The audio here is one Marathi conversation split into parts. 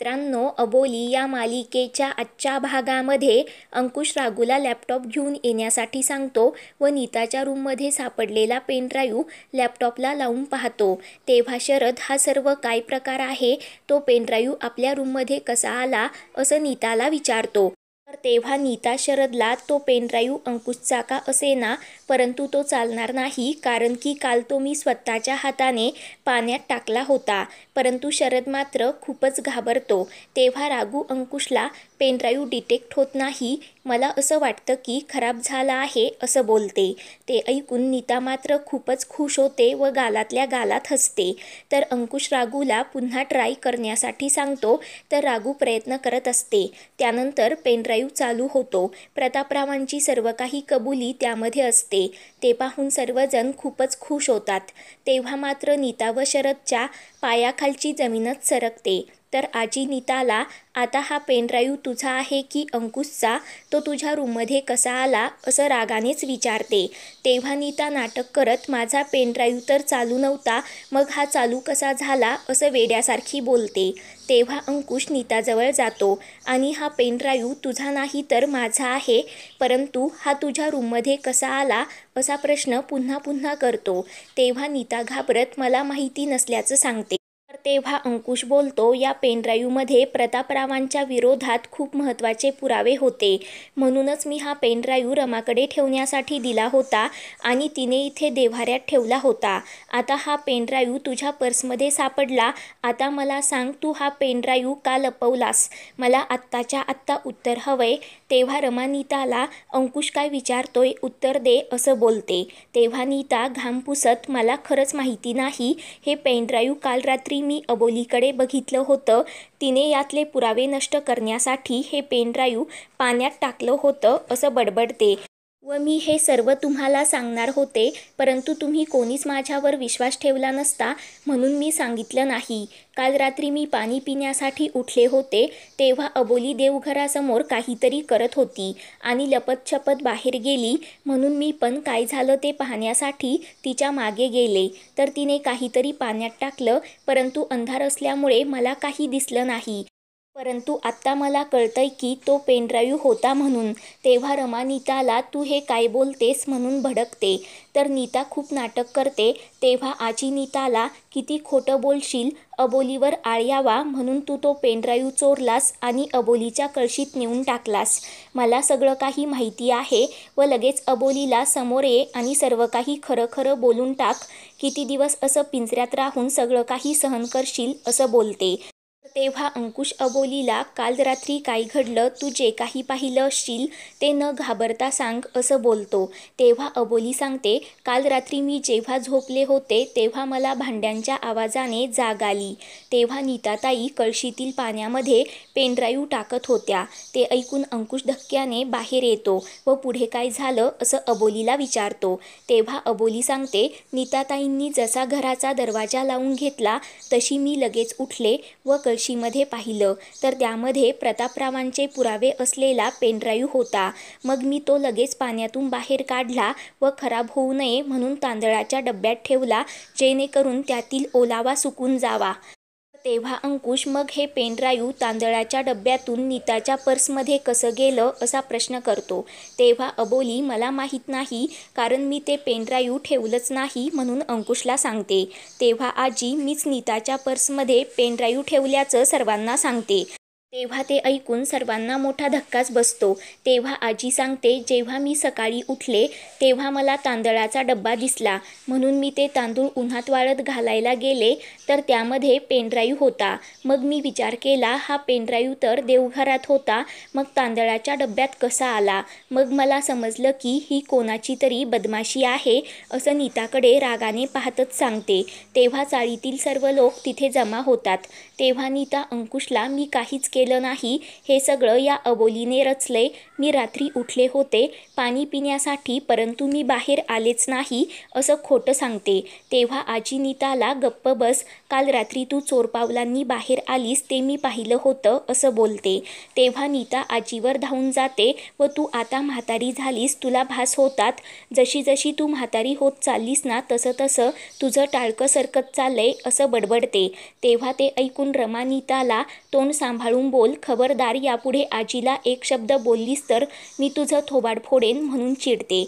मित्रांनो, अबोली या मालिकेच्या आजच्या भागामध्ये अंकुश राघूला लॅपटॉप घेऊन येण्यासाठी सांगतो व नीताच्या रूममध्ये सापडलेला पेनड्राईव्ह लॅपटॉपला लावून पाहतो. तेव्हा शरद हा सर्व काय प्रकार आहे, तो पेनड्राईव्ह आपल्या रूममध्ये कसा आला असं नीताला विचारतो. तर तेव्हा नीता शरदला तो पेनड्राईव्ह अंकुशचा का असेना, परंतु तो चालणार नाही, कारण की काल तो मी स्वतःच्या हाताने पाण्यात टाकला होता. परंतु शरद मात्र खूपच घाबरतो. तेव्हा राघू अंकुशला पेनड्राईव्ह डिटेक्ट होत नाही, मला असं वाटतं की खराब झाला आहे असं बोलते. ते ऐकून नीता मात्र खूपच खुश होते व गालातल्या गालात हसते. तर अंकुश राघूला पुन्हा ट्राय करण्यासाठी सांगतो, तर राघू प्रयत्न करत असते. त्यानंतर पेनड्राईव्ह चालू होतो. प्रतापरावांची सर्व काही कबुली त्यामध्ये असते. ते पाहून सर्वजण खूपच खुश होतात. तेव्हा मात्र नीता व शरदच्या पायाखालची जमीनच सरकते. तर आजी नीताला, आता हा पेनड्राईव्ह तुझा आहे की अंकुशचा, तो तुझ्या रूममध्ये कसा आला असं रागानेच विचारते. तेव्हा नीता नाटक करत, माझा पेनड्राईव्ह तर चालू नव्हता, मग हा चालू कसा झाला असं वेड्यासारखी बोलते. तेव्हा अंकुश नीताजवळ जातो आणि हा पेनड्राईव्ह तुझा नाही तर माझा आहे, परंतु हा तुझ्या रूममध्ये कसा आला असा प्रश्न पुन्हा पुन्हा करतो. तेव्हा नीता घाबरत मला माहिती नसल्याचं सांगते. तर तेव्हा अंकुश बोलतो, या पेनड्राईव्हमध्ये प्रतापरावांच्या विरोधात खूप महत्त्वाचे पुरावे होते, म्हणूनच मी हा पेनड्राईव्ह रमाकडे ठेवण्यासाठी दिला होता आणि तिने इथे देव्हाऱ्यात ठेवला होता. आता हा पेनड्राईव्ह तुझ्या पर्समध्ये सापडला. आता मला सांग, तू हा पेनड्राईव्ह का लपवलास? मला आत्ताच्या आत्ता उत्तर हवंय. तेव्हा रमा नीताला, अंकुश काय विचारतोय, उत्तर दे असं बोलते. तेव्हा नीता घाम पुसत, मला खरंच माहिती नाही. हे पेनड्राईव्ह काल रात्री मी अबोलीकडे बघितलं होतं. तिने यातले पुरावे नष्ट करण्यासाठी हे पेनड्राईव्ह पाण्यात टाकलं होतं असं बडबडते. व मी हे सर्व तुम्हाला सांगणार होते, परंतु तुम्ही कोणीच माझ्यावर विश्वास ठेवला नसता, म्हणून मी सांगितलं नाही. काल रात्री मी पाणी पिण्यासाठी उठले होते, तेव्हा अबोली देवघरासमोर काहीतरी करत होती आणि लपतछपत बाहेर गेली, म्हणून मी पण काय झालं ते पाहण्यासाठी तिच्या मागे गेले. तर तिने काहीतरी पाण्यात टाकलं, परंतु अंधार असल्यामुळे मला काही दिसलं नाही. परंतु आत्ता मला कळतंय की तो पेनड्राईव्ह होता म्हणून. तेव्हा रमा नीताला, तू हे काय बोलतेस म्हणून भडकते. तर नीता खूप नाटक करते. तेव्हा आजी नीताला, किती खोटं बोलशील, अबोलीवर आळ यावा म्हणून तू तो पेनड्राईव्ह चोरलास आणि अबोलीच्या कळशीत नेऊन टाकलास. मला सगळं काही माहिती आहे व लगेच अबोलीला समोर ये आणि सर्व काही खरं खरं बोलून टाक. किती दिवस असं पिंजऱ्यात राहून सगळं काही सहन करशील असं बोलते. तेव्हा अंकुश अबोलीला, काल रात्री काय घडलं, तू जे काही पाहिलं असशील ते न घाबरता सांग असं बोलतो. तेव्हा अबोली सांगते, काल रात्री मी जेव्हा झोपले होते तेव्हा मला भांड्यांच्या आवाजाने जाग आली. तेव्हा नीताताई कळशीतील पाण्यामध्ये पेनड्राईव्ह टाकत होत्या. ते ऐकून अंकुश धक्क्याने बाहेर येतो व पुढे काय झालं असं अबोलीला विचारतो. तेव्हा अबोली सांगते, नीताताईंनी जसा घराचा दरवाजा लावून घेतला तशी मी लगेच उठले व कळशीमध्ये पाहिलं, तर त्यामध्ये प्रतापरावांचे पुरावे असलेला पेनड्राईव्ह होता. मग मी तो लगेच पाण्यातून बाहेर काढला व खराब होऊ नये म्हणून तांदळाच्या डब्यात ठेवला, जेणेकरून त्यातील ओलावा सुकून जावा. तेव्हा अंकुश, मग हे पेनड्राईव्ह तांदळाच्या डब्यातून नीताच्या पर्समध्ये कसं गेलं असा प्रश्न करतो. तेव्हा अबोली, मला माहीत नाही, कारण मी ते पेनड्राईव्ह ठेवलंच नाही म्हणून अंकुशला सांगते. तेव्हा आजी, मीच नीताच्या पर्समध्ये पेनड्राईव्ह ठेवल्याचं सर्वांना सांगते. तेव्हा ते ऐकून सर्वांना मोठा धक्काच बसतो. तेव्हा आजी सांगते, जेव्हा मी सकाळी उठले तेव्हा मला तांदळाचा डब्बा दिसला, म्हणून मी ते तांदूळ उन्हात वाळत घालायला गेले, तर त्यामध्ये पेनड्राईव्ह होता. मग मी विचार केला, हा पेनड्राईव्ह तर देवघरात होता, मग तांदळाच्या डब्यात कसा आला? मग मला समजलं की ही कोणाची तरी बदमाशी आहे असं नीताकडे रागाने पाहतच सांगते. तेव्हा चाळीतील सर्व लोक तिथे जमा होतात. तेव्हा नीता अंकुशला, मी काहीच केलं केलं नाही, हे सगळं या अबोलीने रचलंय. मी रात्री उठले होते पाणी पिण्यासाठी, परंतु मी बाहेर आलेच नाही असं खोटं सांगते. तेव्हा आजी नीताला गप्प बस, काल रात्री तू चोरपावलांनी बाहेर आलीस ते मी पाहिलं होतं असं बोलते. तेव्हा नीता आजीवर धावून जाते व तू आता म्हातारी झालीस, तुला भास होतात. जशी जशी तू म्हातारी होत चाललीस ना तसं तसं तुझं टाळकं सरकत चाललंय असं बडबडते. तेव्हा ते ऐकून रमा नीताला, तोंड सांभाळून बोल, खबरदार यापुढे आजीला एक शब्द बोललीस तर मी तुझं थोबाड फोडेन म्हणून चिडते.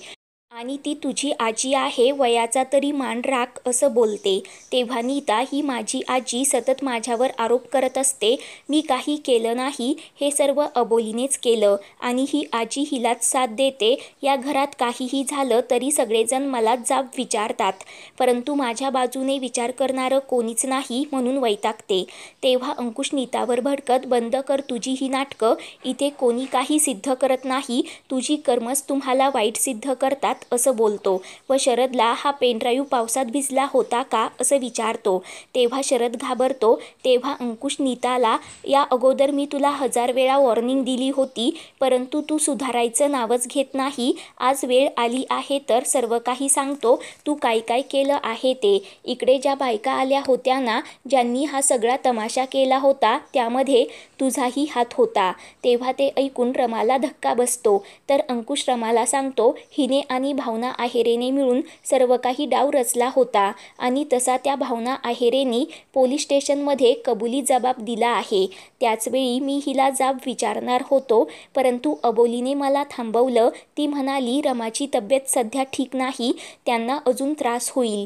आणि ती तुझी आजी आहे, वयाचा तरी मान राख असं बोलते. तेव्हा नीता, ही माझी आजी सतत माझ्यावर आरोप करत असते. मी काही केलं नाही, हे सर्व अबोलीनेच केलं आणि ही आजी हिलाच साथ देते. या घरात काहीही झालं तरी सगळेजण मलाच जाब विचारतात, परंतु माझ्या बाजूने विचार करणारं कोणीच नाही म्हणून वैतागते. तेव्हा अंकुश नीतावर भडकत, बंद कर तुझी ही नाटकं, इथे कोणी काही सिद्ध करत नाही, तुझी कर्मच तुम्हाला वाईट सिद्ध करतात असं बोलतो व शरदला, हा पेनड्राईव्ह पावसात भिजला होता का असं विचारतो. तेव्हा शरद घाबरतो. तेव्हा अंकुश नीताला, या अगोदर मी तुला 1000 वेळा वॉर्निंग दिली होती, परंतु तू सुधारायचं नावच घेत नाही. आज वेळ आली आहे तर सर्व काही सांगतो, तू काय काय केलं आहे ते. इकडे ज्या बायका आल्या होत्या ना, ज्यांनी हा सगळा तमाशा केला होता, त्यामध्ये तुझाही हात होता. तेव्हा ते ऐकून रमाला धक्का बसतो. तर अंकुश रमाला सांगतो, हिने आणि भावना आहेरेने मिळून सर्व काही डाव रचला होता आणि तसा त्या भावना आहेरेनी पोलीस स्टेशनमध्ये कबुली जबाब दिला आहे. त्याचवेळी मी हिला जाब विचारणार होतो, परंतु अबोलीने मला थांबवलं. ती म्हणाली, रमाची तब्येत सध्या ठीक नाही, त्यांना अजून त्रास होईल.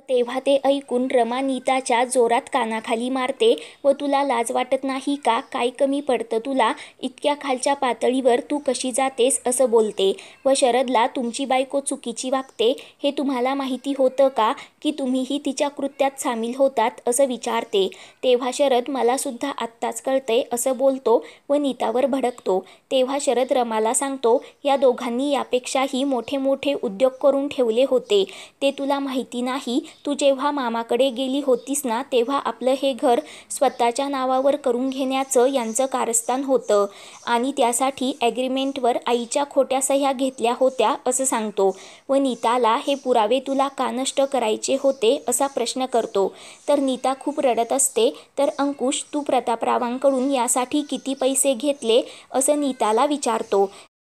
तेव्हा ते ऐकून रमा नीताच्या जोरात कानाखाली मारते व तुला लाज वाटत नाही का, काय कमी पडतं तुला, इतक्या खालच्या पातळीवर तू कशी जातेस असं बोलते. व शरदला, तुमची बायको चुकीची वागते हे तुम्हाला माहिती होतं का, की तुम्हीही तिच्या कृत्यात सामील होतात असं विचारते. तेव्हा शरद, मला सुद्धा आत्ताच कळतंय असं बोलतो व नीतावर भडकतो. तेव्हा शरद रमाला सांगतो, या दोघांनी यापेक्षाही मोठे मोठे उद्योग करून ठेवले होते, ते तुला माहिती नाही. तू जेव्हा मामाकडे गेली होतीस ना, तेव्हा आपलं हे घर स्वतःच्या नावावर करून घेण्याचं यांचं कारस्थान होतं आणि त्यासाठी ॲग्रीमेंटवर आईच्या खोट्या सह्या घेतल्या होत्या असं सांगतो. व नीताला, हे पुरावे तुला का नष्ट करायचे होते असा प्रश्न करतो. तर नीता खूप रडत असते. तर अंकुश, तू प्रतापरावांकडून यासाठी किती पैसे घेतले असं नीताला विचारतो.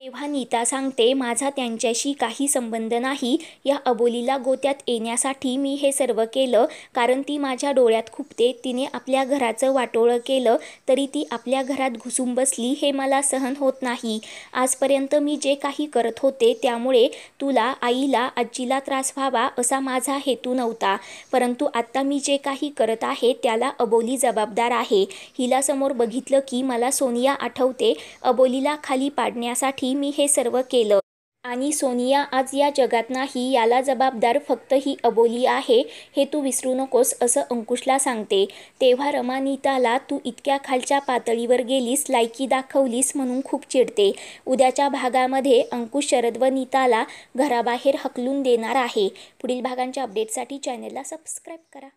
तेव्हा नीता सांगते, माझा त्यांच्याशी काही संबंध नाही. या अबोलीला गोत्यात येण्यासाठी मी हे सर्व केलं, कारण ती माझ्या डोळ्यात खुपते. तिने आपल्या घराचं वाटोळं केलं तरी ती आपल्या घरात घुसून बसली, हे मला सहन होत नाही. आजपर्यंत मी जे काही करत होते त्यामुळे तुला, आईला, आजीला त्रास व्हावा असा माझा हेतू नव्हता, परंतु आत्ता मी जे काही करत आहे त्याला अबोली जबाबदार आहे. हिला समोर बघितलं की मला सोनिया आठवते. अबोलीला खाली पाडण्यासाठी मी हे सर्व केलं आणि सोनिया आज या जगात नाही, याला जबाबदार फक्त ही अबोली आहे, हे तू विसरू नकोस असं अंकुशला सांगते. तेव्हा रमा नीताला, तू इतक्या खालच्या पातळीवर गेलीस, लायकी दाखवलीस म्हणून खूप चिडते. उद्याच्या भागामध्ये अंकुश शरद व नीताला घराबाहेर हकलून देणार आहे. पुढील भागांच्या अपडेटसाठी चॅनलला सबस्क्राईब करा.